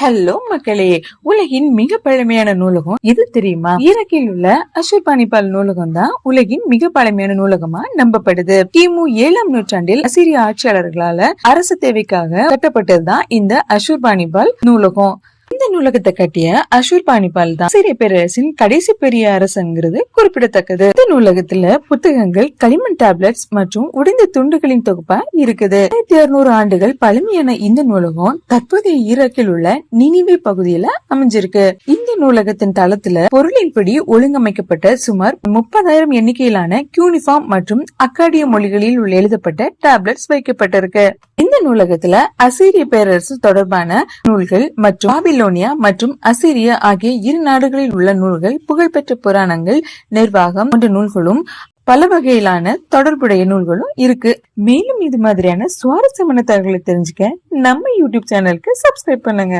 Hello மக்களே, உலகின் மிக பழமையான நூலகம் இது தெரியுமா? ஈராக்கில் உள்ள அஷுர்பானிபால் நூலகம் தான் உலகின் மிக பழமையான நூலகமா நம்பப்படுது. கிமு 7ஆம் நூற்றாண்டில் அசீரிய ஆட்சியாளர்களால அரசு தேவைக்காக கட்டப்பட்டதுதான் இந்த அஷுர்பானிபால் நூலகம். இந்த நூலகத்தை கட்டிய அஷுர்பானிபால் தான் அசீரிய பேரரசின் கடைசி பெரிய அரசங்கிறது குறிப்பிடத்தக்கது. இந்த நூலகத்துல புத்தகங்கள், களிமண் டேப்லெட்ஸ் மற்றும் உடைந்த துண்டுகளின் தொகுப்பா இருக்குது. 1600 ஆண்டுகள் பழமையான இந்த நூலகம் தற்போதைய ஈராக்கில் உள்ள நினிவே பகுதியில அமைஞ்சிருக்கு. இந்த நூலகத்தின் தளத்துல பொருளின்படி ஒழுங்கமைக்கப்பட்ட சுமார் 30,000 எண்ணிக்கையிலான கியூனிஃபார்ம் மற்றும் அக்காடிய மொழிகளில் எழுதப்பட்ட டேப்லெட்ஸ் வைக்கப்பட்டிருக்கு. இந்த நூலகத்துல அசீரிய பேரரசு தொடர்பான நூல்கள் மற்றும் பாபிலோனியா மற்றும் அசீரியா ஆகிய இரு நாடுகளில் உள்ள நூல்கள், புகழ்பெற்ற புராணங்கள், நிர்வாகம் போன்ற நூல்களும் பல வகையிலான தொடர்புடைய நூல்களும் இருக்கு. மேலும் இது மாதிரியான சுவாரஸ்யமான தகவல்களை தெரிஞ்சுக்க நம்ம யூடியூப் சேனலுக்கு சப்ஸ்கிரைப் பண்ணுங்க.